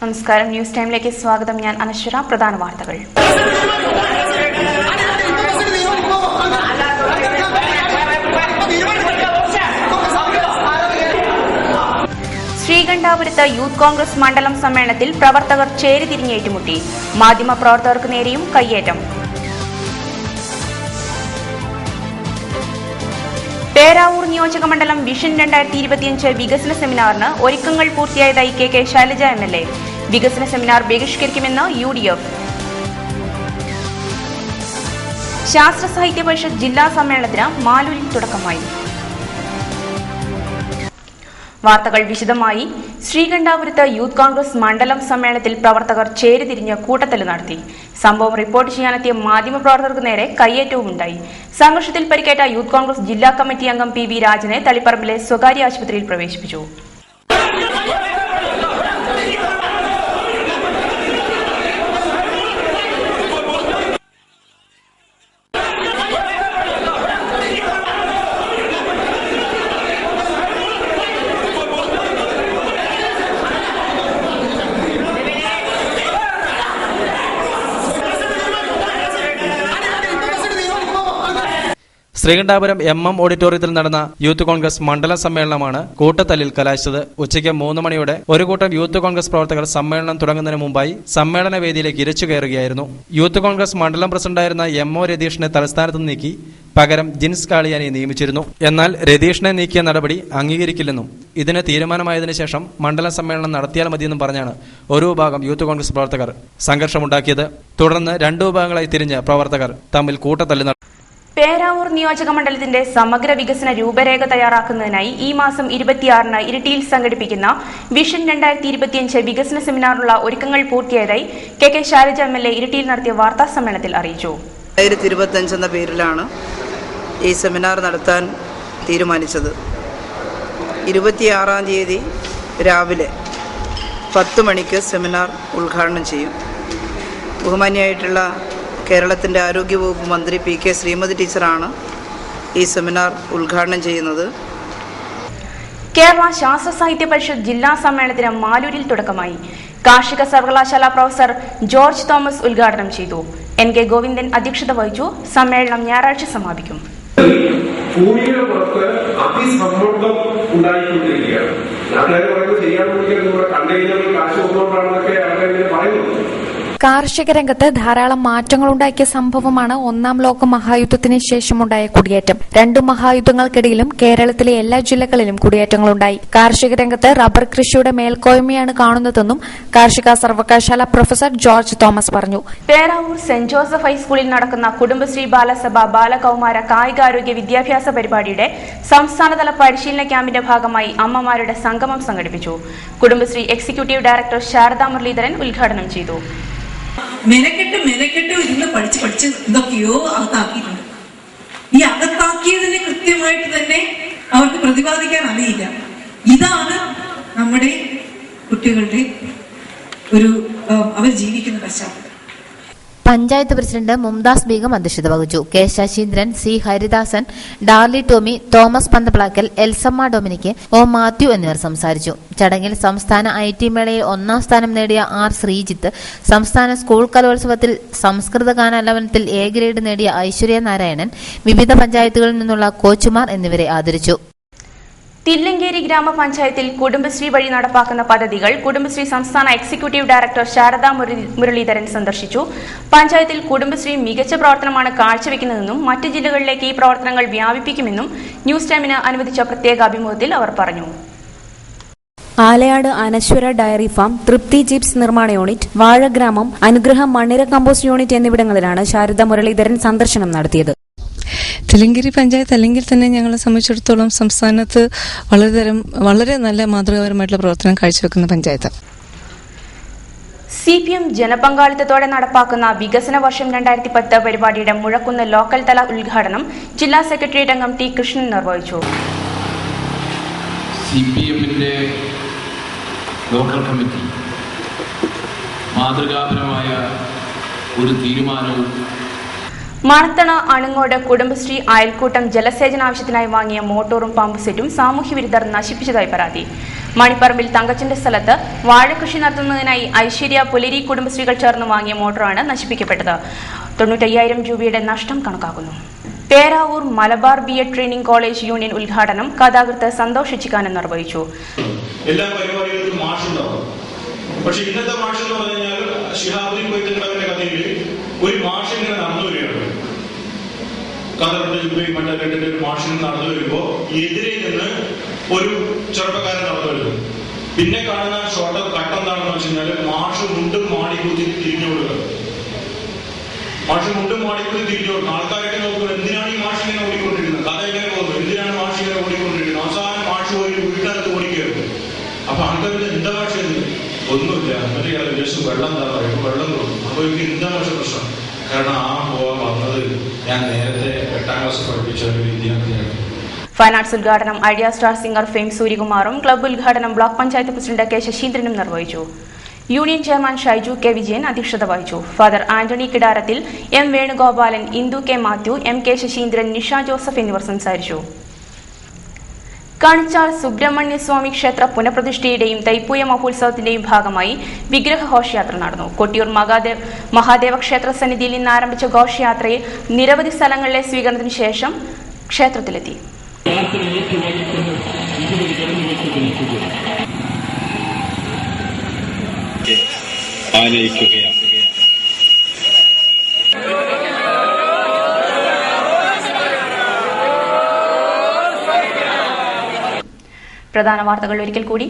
നമസ്കാരം, ന്യൂസ് ടൈമിലേക്ക് സ്വാഗതം. ഞാൻ അനശ്വര. പ്രധാന വാർത്തകൾ. ശ്രീകണ്ഠാപുരത്ത് യൂത്ത് കോൺഗ്രസ് മണ്ഡലം സമ്മേളനത്തിൽ പ്രവർത്തകർ ചേരിതിരിഞ്ഞ് ഏറ്റുമുട്ടി. മാധ്യമപ്രവർത്തകർക്ക് നേരെയും കയ്യേറ്റം. പേരാവൂർ നിയോജകമണ്ഡലം വിഷൻ 2025 വികസന സെമിനാറിന് ഒരുക്കങ്ങൾ പൂർത്തിയായതായി കെ ശൈലജ MLA. വികസന സെമിനാർ ബഹിഷ്കരിക്കുമെന്ന് UDF. ശാസ്ത്ര സാഹിത്യ പരിഷത്ത് ജില്ലാ സമ്മേളനത്തിന് മാലൂരിൽ തുടക്കമായി. വാർത്തകൾ വിശദമായി. ശ്രീകണ്ഠാപുരത്ത് യൂത്ത് കോൺഗ്രസ് മണ്ഡലം സമ്മേളനത്തിൽ പ്രവർത്തകർ ചേരിതിരിഞ്ഞ് കൂട്ടത്തല്ല് നടത്തി. സംഭവം റിപ്പോർട്ട് ചെയ്യാനെത്തിയ മാധ്യമപ്രവർത്തകർക്ക് നേരെ കയ്യേറ്റവും ഉണ്ടായി. സംഘർഷത്തിൽ പരിക്കേറ്റ യൂത്ത് കോൺഗ്രസ് ജില്ലാ കമ്മിറ്റി അംഗം PV രാജനെ തളിപ്പറമ്പിലെ സ്വകാര്യ ആശുപത്രിയിൽ പ്രവേശിപ്പിച്ചു. ശ്രീകണ്ഠാപുരം MM ഓഡിറ്റോറിയത്തിൽ നടന്ന യൂത്ത് കോൺഗ്രസ് മണ്ഡലം സമ്മേളനമാണ് കൂട്ടത്തല്ലിൽ കലാശിച്ചത്. ഉച്ചയ്ക്ക് 3 മണിയോടെ ഒരു കൂട്ടം യൂത്ത് കോൺഗ്രസ് പ്രവർത്തകർ സമ്മേളനം തുടങ്ങുന്നതിന് മുമ്പായി സമ്മേളന വേദിയിലേക്ക് ഇരച്ചു കയറുകയായിരുന്നു. യൂത്ത് കോൺഗ്രസ് മണ്ഡലം പ്രസിഡന്റായിരുന്ന MO രതീഷിനെ തലസ്ഥാനത്ത് നീക്കി പകരം ജിൻസ് കാളിയാനെ നിയമിച്ചിരുന്നു. എന്നാൽ രതീഷിനെ നീക്കിയ നടപടി അംഗീകരിക്കില്ലെന്നും ഇതിന് തീരുമാനമായതിനു ശേഷം മണ്ഡലം സമ്മേളനം നടത്തിയാൽ മതിയെന്നും പറഞ്ഞാണ് ഒരു വിഭാഗം യൂത്ത് കോൺഗ്രസ് പ്രവർത്തകർ സംഘർഷമുണ്ടാക്കിയത്. തുടർന്ന് 2 വിഭാഗങ്ങളായി തിരിഞ്ഞ് പ്രവർത്തകർ തമ്മിൽ കൂട്ടത്തല്ല്. പേരാവൂർ നിയോജക മണ്ഡലത്തിന്റെ സമഗ്ര വികസന രൂപരേഖ തയ്യാറാക്കുന്നതിനായി ഈ മാസം 26-ന് ഇരിട്ടിയിൽ സംഘടിപ്പിക്കുന്ന വിഷൻ 2025 വികസന സെമിനാറിനുള്ള ഒരുക്കങ്ങൾ പൂർത്തിയായതായി കെ ശൈലജ MLA ഇരിട്ടിയിൽ നടത്തിയ വാർത്താ സമ്മേളനത്തിൽ അറിയിച്ചു. 2025 എന്ന പേരിലാണ് ഈ സെമിനാർ നടത്താൻ തീരുമാനിച്ചത്. 26-ാം തീയതി രാവിലെ 10 മണിക്ക് സെമിനാർ ഉദ്ഘാടനം ചെയ്യും. ബഹുമാന്യമായിട്ടുള്ള കേരളത്തിൻ്റെ ആരോഗ്യവകുപ്പ് മന്ത്രി PK ശ്രീമതി ടീച്ചറാണ് ഈ സെമിനാർ ഉദ്ഘാടനം ചെയ്യുന്നത്. കേരള ശാസ്ത്ര സാഹിത്യ പരിഷത്ത് ജില്ലാ സമ്മേളനത്തിന് മാലൂരിൽ തുടക്കമായി. കാർഷിക സർവകലാശാല പ്രൊഫസർ ജോർജ് തോമസ് ഉദ്ഘാടനം ചെയ്തു. NK ഗോവിന്ദൻ അധ്യക്ഷത വഹിച്ചു. സമ്മേളനം ഞായറാഴ്ച സമാപിക്കും. ഭൂമിയുടെ പുറത്ത് അതിസമ്മർദ്ദം ഉണ്ടായിക്കൊണ്ടിരിക്കുകയാണ്. നാട്ടുകാർ പറയുന്നത് ചെയ്യാൻ വേണ്ടി കണ്ടെയ്നർ കാശ് കൊണ്ടുകൊണ്ടാണെന്നൊക്കെ ആൾക്കാർ പറയുന്നു. കാർഷിക രംഗത്ത് ധാരാളം മാറ്റങ്ങളുണ്ടാക്കിയ സംഭവമാണ് 1-ാം ലോക മഹായുദ്ധത്തിന് ശേഷമുണ്ടായ കുടിയേറ്റം. 2 മഹായുദ്ധങ്ങൾക്കിടയിലും കേരളത്തിലെ എല്ലാ ജില്ലകളിലും കുടിയേറ്റങ്ങളുണ്ടായി. കാർഷിക രംഗത്ത് റബ്ബർ കൃഷിയുടെ മേൽക്കോയ്മയാണ് കാണുന്നതെന്നും കാർഷിക സർവകലാശാല പ്രൊഫസർ ജോർജ് തോമസ് പറഞ്ഞു. പേരാവൂർ സെന്റ് ജോസഫ് ഹൈസ്കൂളിൽ നടക്കുന്ന കുടുംബശ്രീ ബാലസഭ ബാലകൌമാര കായികാരോഗ്യ വിദ്യാഭ്യാസ പരിപാടിയുടെ സംസ്ഥാനതല പരിശീലന ക്യാമ്പിന്റെ ഭാഗമായി അമ്മമാരുടെ സംഗമം സംഘടിപ്പിച്ചു. കുടുംബശ്രീ എക്സിക്യൂട്ടീവ് ഡയറക്ടർ ശാരദാ മുരളീധരൻ ഉദ്ഘാടനം ചെയ്തു. മെനക്കെട്ട് ഇരുന്ന് പഠിച്ച് ഇതൊക്കെയോ അകത്താക്കിയിട്ടുണ്ട്. ഈ അകത്താക്കിയതിനെ കൃത്യമായിട്ട് തന്നെ അവർക്ക് പ്രതിപാദിക്കാൻ അറിയില്ല. ഇതാണ് നമ്മുടെ കുട്ടികളുടെ ഒരു അവർ ജീവിക്കുന്ന പശ്ചാത്തലം. പഞ്ചായത്ത് പ്രസിഡന്റ് മുംതാസ് ബീഗം അധ്യക്ഷത വഹിച്ചു. K Saseendran, C Haridasan, Darly Tomy, Thomas Panthaplackal, Elsamma Dominic, O Mathew എന്നിവർ സംസാരിച്ചു. ചടങ്ങിൽ സംസ്ഥാന IT മേളയിൽ 1-ാം സ്ഥാനം നേടിയ R ശ്രീജിത്ത്, സംസ്ഥാന സ്കൂൾ കലോത്സവത്തിൽ സംസ്കൃത ഗാനാലാപനത്തിൽ A ഗ്രേഡ് നേടിയ ഐശ്വര്യ നാരായണൻ, വിവിധ പഞ്ചായത്തുകളിൽ നിന്നുള്ള കോച്ചുമാർ എന്നിവരെ ആദരിച്ചു. തില്ലങ്കേരി ഗ്രാമപഞ്ചായത്തിൽ കുടുംബശ്രീ വഴി നടപ്പാക്കുന്ന പദ്ധതികൾ കുടുംബശ്രീ സംസ്ഥാന എക്സിക്യൂട്ടീവ് ഡയറക്ടർ ശാരദാ മുരളീധരൻ സന്ദർശിച്ചു. പഞ്ചായത്തിൽ കുടുംബശ്രീ മികച്ച പ്രവർത്തനമാണ് കാഴ്ചവെക്കുന്നതെന്നും മറ്റ് ജില്ലകളിലേക്ക് ഈ പ്രവർത്തനങ്ങൾ വ്യാപിപ്പിക്കുമെന്നും ന്യൂസ് ടൈമിന് അനുവദിച്ച പ്രത്യേക അഭിമുഖത്തിൽ അവർ പറഞ്ഞു. ആലയാട് അനശ്വര ഡയറി ഫാം, തൃപ്തി ജിപ്സ് നിർമ്മാണ യൂണിറ്റ്, വാഴഗ്രാമം, അനുഗ്രഹം മണ്ണിര കമ്പോസ്റ്റ് യൂണിറ്റ് എന്നിവിടങ്ങളിലാണ് ശാരദാ മുരളീധരൻ സന്ദർശനം നടത്തിയത്. തില്ലങ്കേരി പഞ്ചായത്ത് അല്ലെങ്കിൽ തന്നെ ഞങ്ങളെ സംബന്ധിച്ചിടത്തോളം സംസ്ഥാനത്ത് വളരെ നല്ല മാതൃകാപരമായിട്ടുള്ള പ്രവർത്തനം കാഴ്ചവെക്കുന്ന പഞ്ചായത്ത്. CPM ജനപങ്കാളിത്തത്തോടെ നടപ്പാക്കുന്ന വികസന വർഷം 2010 പരിപാടിയുടെ മുഴക്കുന്ന് ലോക്കൽ തല ഉദ്ഘാടനം ജില്ലാ സെക്രട്ടേറിയറ്റ് അംഗം T കൃഷ്ണൻ നിർവഹിച്ചു. CPMന്റെ ലോക്കൽ കമ്മിറ്റി മാതൃകാപരമായ ഒരു തീരുമാനവും മണത്തണ അണുങ്ങോട് കുടുംബശ്രീ അയൽക്കൂട്ടം ജലസേചന ആവശ്യത്തിനായി വാങ്ങിയ മോട്ടോറും പമ്പ് സെറ്റും സാമൂഹ്യവിരുദ്ധർ നശിപ്പിച്ചതായി പരാതി. മണിപ്പറമ്പിൽ തങ്കച്ചന്റെ സ്ഥലത്ത് വാഴകൃഷി നടത്തുന്നതിനായി ഐശ്വര്യ പുലരി കുടുംബശ്രീകൾ ചേർന്ന് വാങ്ങിയ മോട്ടറാണ് നശിപ്പിക്കപ്പെട്ടത്. 95,000 രൂപയുടെ നഷ്ടം കണക്കാക്കുന്നു. Peravoor Malabar BEd training college union ഉദ്ഘാടനം കഥാകൃത്ത് സന്തോഷ് ഇച്ചിക്കാനൻ നിർവഹിച്ചു. എല്ലാ പരിപാടികൾക്കും മാഷുണ്ടാവും. പക്ഷെ ഇന്നത്തെ മാഷ് എന്ന് പറഞ്ഞു കഴിഞ്ഞാൽ ശിഹാബുദ്ദീൻ കൊയ്ത്തുണ്ടവന്റെ കഥയിൽ ഒരു മാഷ് ഇങ്ങനെ നടന്നു വരികയാണ്. കഥകളുടെ ജുബയും മറ്റേ ഒരു മാഷിന് നടന്നു വരുമ്പോ എതിരെ നിന്ന് ഒരു ചെറുപ്പക്കാരൻ നടന്നു വരുന്നു. പിന്നെ കാണുന്ന ഷോർട്ട് കട്ട് എന്താണെന്ന് വെച്ച് കഴിഞ്ഞാൽ മാഷ് മുണ്ടും മാടിക്കുത്തി തിരിഞ്ഞു കൊടുക്കുക. മാഷ് മുണ്ടും മാടിക്കുത്തി തിരിഞ്ഞു കൊടുക്കുക. ആൾക്കാരൊക്കെ നോക്കുന്നത് എന്തിനാണ് ഈ മാഷ് ഇങ്ങനെ ഓടിക്കൊണ്ടിരിക്കുന്നത്, കഥ എങ്ങനെ പോകുന്നു, എന്തിനാണ് മാഷ് ഇങ്ങനെ ഓടിക്കൊണ്ടിരിക്കുന്നത്. അവസാനം മാഷ് പോയി വീട്ടിനകത്ത് ഓടിക്കരുത്. അപ്പൊ ആൾക്കാർക്ക് എന്താ മാഷ് ഒന്നുമില്ല, മറ്റേ വിദേശം വെള്ളം എന്താ പറയുക, വെള്ളം തോന്നും. അപ്പൊ എനിക്ക് എന്താ മാഷ പ്രശ്നം, കാരണം ആ പോകാൻ വന്നത് ഞാൻ നേരത്തെ 8ാം ക്ലാസ് പഠിപ്പിച്ച ഒരു വിദ്യാർത്ഥിയാണ്. ഫൈൻ ആർട്സ് ഉദ്ഘാടനം ഐഡിയ സ്റ്റാർ സിംഗർ ഫെയിം സൂര്യകുമാറും ക്ലബ്ബ് ഉദ്ഘാടനം ബ്ലോക്ക് പഞ്ചായത്ത് പ്രസിഡന്റ് കെ ശശീന്ദ്രനും നിർവഹിച്ചു. Union chairman Shyju K Vijayan അധ്യക്ഷത വഹിച്ചു. ഫാദർ ആന്റണി കിടാരത്തിൽ, M Venugopalan, Indu K Mathew, M K Saseendran, Nisha Joseph എന്നിവർ സംസാരിച്ചു. കണിച്ചാൽ സുബ്രഹ്മണ്യസ്വാമി ക്ഷേത്ര പുനഃപ്രതിഷ്ഠയുടെയും തൈപ്പൂയ മഹോത്സവത്തിന്റെയും ഭാഗമായി വിഗ്രഹ ഘോഷയാത്ര നടന്നു. കൊട്ടിയൂർ മഹാദേവ ക്ഷേത്ര സന്നിധിയിൽ നിന്ന് ആരംഭിച്ച ഘോഷയാത്രയിൽ നിരവധി സ്ഥലങ്ങളിലെ സ്വീകരണത്തിന് ശേഷം ക്ഷേത്രത്തിലെത്തി. പ്രധാന വാർത്തകൾ ഒരിക്കൽ കൂടി.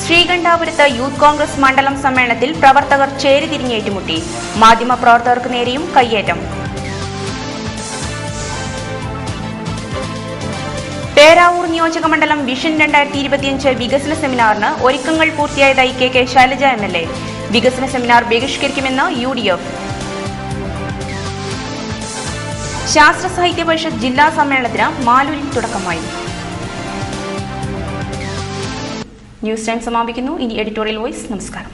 ശ്രീകണ്ഠാപുരത്ത് യൂത്ത് കോൺഗ്രസ് മണ്ഡലം സമ്മേളനത്തിൽ പ്രവർത്തകർ ചേരിതിരിഞ്ഞ് ഏറ്റുമുട്ടി. മാധ്യമപ്രവർത്തകർക്ക് നേരെയും കയ്യേറ്റം. പേരാവൂർ നിയോജക മണ്ഡലം വിഷൻ 2025 വികസന സെമിനാറിന് ഒരുക്കങ്ങൾ പൂർത്തിയായതായി കെ ശൈലജ MLA. വികസന സെമിനാർ ബഹിഷ്കരിക്കുമെന്ന് UDF. ശാസ്ത്ര സാഹിത്യ പരിഷത്ത് ജില്ലാ സമ്മേളനത്തിന് മാലൂരിൽ തുടക്കമായി. ന്യൂസ് ടൈം സമാപിക്കുന്നു. ഇനി എഡിറ്റോറിയൽ വോയിസ്. നമസ്കാരം.